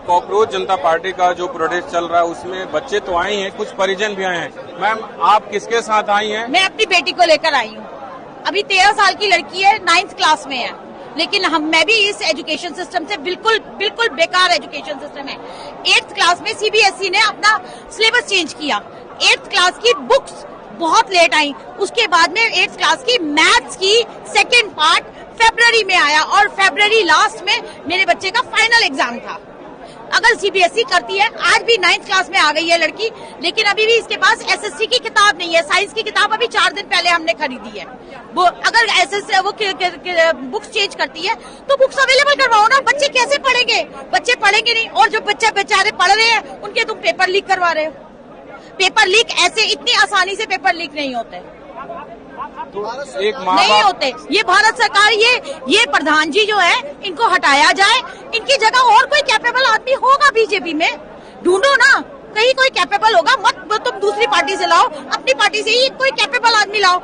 Cockroach जनता party का जो protest चल रहा है उसमें बच्चे तो आए हैं, कुछ परिजन भी आए हैं। मैम, आप किसके साथ आई हैं? मैं अपनी बेटी को लेकर आई हूँ। अभी 13 साल की लड़की है, 9th क्लास में है, लेकिन मैं भी इस एजुकेशन सिस्टम से बिल्कुल बेकार एजुकेशन सिस्टम है। 8th क्लास में सीबीएसई ने अपना सिलेबस चेंज किया। 8th क्लास की बुक्स बहुत लेट आई, उसके बाद में 8th क्लास की मैथ्स की सेकेंड पार्ट फरवरी में आया और फरवरी लास्ट में मेरे बच्चे का फाइनल एग्जाम था। अगर सीबीएसई करती है, आज भी 9th क्लास में आ गई है लड़की, लेकिन अभी भी इसके पास एसएससी की किताब नहीं है। साइंस की किताब अभी 4 दिन पहले हमने खरीदी है। वो अगर एसएससी वो बुक्स चेंज करती है तो बुक्स अवेलेबल करवाओ ना। बच्चे कैसे पढ़ेंगे? बच्चे पढ़ेंगे नहीं, और जो बच्चे बेचारे पढ़ रहे हैं उनके तुम पेपर लीक करवा रहे हो। पेपर लीक ऐसे इतनी आसानी से पेपर लीक नहीं होते, तो एक माँ नहीं होते। ये भारत सरकार, ये प्रधान जी जो है, इनको हटाया जाए। इनकी जगह और कोई कैपेबल आदमी होगा बीजेपी में, ढूंढो ना, कहीं कोई कैपेबल होगा। मत तुम दूसरी पार्टी से लाओ, अपनी पार्टी से ही कोई कैपेबल आदमी लाओ।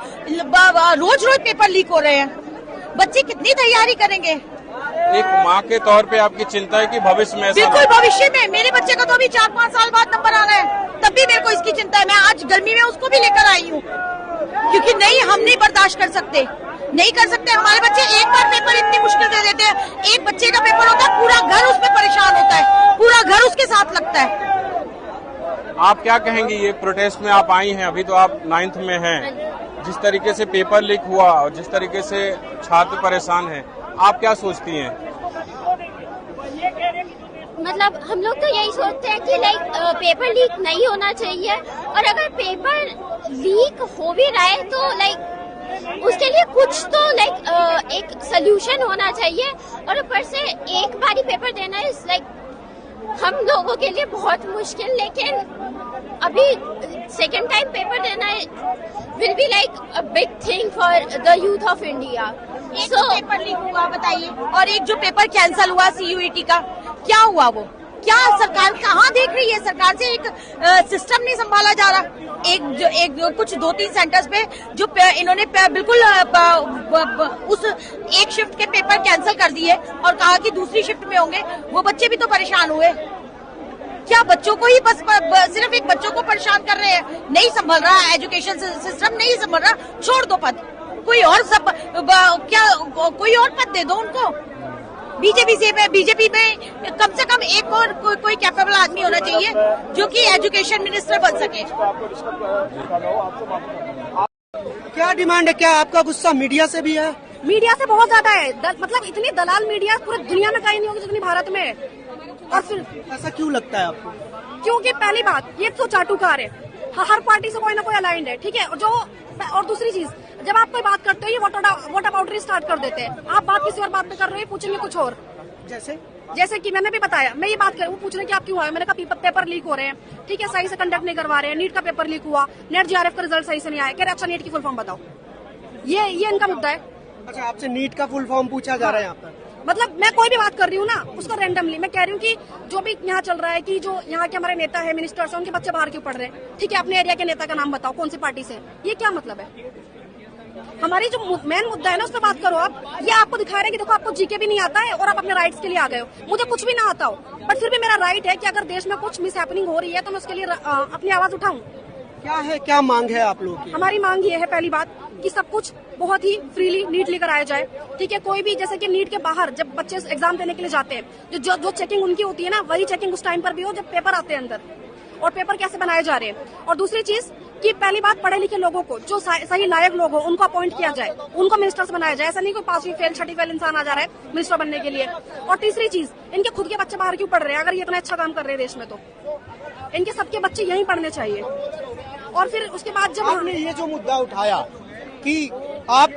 रोज पेपर लीक हो रहे हैं, बच्चे कितनी तैयारी करेंगे? एक माँ के तौर पे आपकी चिंता है कि भविष्य में? बिल्कुल, भविष्य में। मेरे बच्चे का तो अभी 4-5 साल बाद नंबर आ रहा है, तब भी मेरे को इसकी चिंता है। मैं आज गर्मी में उसको भी लेकर आई हूँ, क्योंकि नहीं, हम नहीं बर्दाश्त कर सकते, नहीं कर सकते। हमारे बच्चे एक बार पेपर इतनी मुश्किल से देते हैं। एक बच्चे का पेपर होता है, पूरा घर उसमें परेशान होता है, पूरा घर उसके साथ लगता है। आप क्या कहेंगी? ये प्रोटेस्ट में आप आई हैं, अभी तो आप 9th में हैं, जिस तरीके से पेपर लीक हुआ और जिस तरीके से छात्र परेशान हैं, आप क्या सोचती हैं? मतलब हम लोग तो यही सोचते हैं कि पेपर लीक नहीं होना चाहिए, और अगर पेपर लीक हो भी रहा है तो उसके लिए कुछ तो एक सोल्यूशन होना चाहिए। और ऊपर से एक बारी पेपर देना इज हम लोगों के लिए बहुत मुश्किल, लेकिन अभी सेकेंड टाइम पेपर देना will be a big thing for the youth of India. एक तो पेपर लीक हुआ, बताइए, और एक जो पेपर कैंसिल हुआ सीयूईटी का, क्या हुआ? वो क्या सरकार कहाँ देख रही है? सरकार से एक सिस्टम नहीं संभाला जा रहा। कुछ 2-3 सेंटर्स पे जो इन्होंने बिल्कुल उस एक शिफ्ट के पेपर कैंसिल कर दिए और कहा कि दूसरी शिफ्ट में होंगे। वो बच्चे भी तो परेशान हुए। क्या बच्चों को ही बस सिर्फ एक बच्चों को परेशान कर रहे हैं? नहीं संभल रहा एजुकेशन सिस्टम, नहीं संभल रहा। छोड़ दो पद, कोई और कोई और पद दे दो उनको। बीजेपी में कम से कम एक और कोई कैपेबल आदमी होना चाहिए जो कि एजुकेशन मिनिस्टर बन सके। क्या डिमांड है? क्या आपका गुस्सा मीडिया से भी है? मीडिया से बहुत ज्यादा है। मतलब इतनी दलाल मीडिया पूरी दुनिया में कहीं नहीं होगी जितनी भारत में है। और फिर ऐसा क्यों लगता है आपको? क्योंकि पहली बात, ये तो चाटुकार है, हर पार्टी से कोई ना कोई अलाइंड है, ठीक है। और दूसरी चीज, जब आप कोई बात करते हो ये वोट अबाउटरी स्टार्ट कर देते हैं। आप बात किसी और बात पे कर रहे हैं, पूछेंगे कुछ और। जैसे कि मैंने भी बताया, मैं ये बात कर, वो पूछ रहे कि आप क्यों आए, मैंने कहा पेपर लीक हो रहे हैं, ठीक है, सही से कंडक्ट नहीं करवा रहे हैं। नीट का पेपर लीक हुआ, नेट जीआरएफ का रिजल्ट सही से नहीं आया, कह रहे अच्छा नीट की फुल फॉर्म बताओ। ये इनका मुद्दा है। अच्छा, आपसे नीट का फुल फॉर्म पूछा जा रहा है यहाँ पर? मतलब मैं कोई भी बात कर रही हूँ ना, उसको रैंडमली मैं कह रही हूँ कि जो भी यहाँ चल रहा है कि जो यहाँ के हमारे नेता है, मिनिस्टर्स हैं, उनके बच्चे बाहर क्यों पढ़ रहे हैं, ठीक है, अपने एरिया के नेता का नाम बताओ, कौन सी पार्टी से, ये क्या मतलब है? हमारी जो मेन मुद्दा है ना, उस पर बात करो आप। ये आपको दिखा रहे हैं कि देखो आपको जीके भी नहीं आता है और आप अपने राइट्स के लिए आ गए हो। मुझे कुछ भी ना आता हो, बट फिर भी मेरा राइट है कि अगर देश में कुछ मिस हैपनिंग हो रही है तो मैं उसके लिए अपनी आवाज उठाऊं। क्या मांग है आप लोगों की? हमारी मांग ये है, पहली बात, कि सब कुछ बहुत ही फ्रीली नीट कराया जाए, ठीक है। कोई भी, जैसे कि नीट के बाहर जब बच्चे एग्जाम देने के लिए जाते हैं, जो चेकिंग उनकी होती है ना, वही चेकिंग उस टाइम पर भी हो जब पेपर आते हैं अंदर, और पेपर कैसे बनाए जा रहे हैं। और दूसरी चीज कि पहली बात, पढ़े लिखे लोगों को, जो सही लायक लोग हो, उनको अपॉइंट किया जाए, उनको मिनिस्टर्स बनाया जाए। ऐसा नहीं कोई 5वीं फेल 6ठी फेल इंसान आ जा रहा है मिनिस्टर बनने के लिए। और तीसरी चीज, इनके खुद के बच्चे बाहर क्यों पढ़ रहे हैं? अगर ये इतना अच्छा काम कर रहे हैं देश में, तो इनके सबके बच्चे यहीं पढ़ने चाहिए। और फिर उसके बाद जब आपने ये जो मुद्दा उठाया कि आप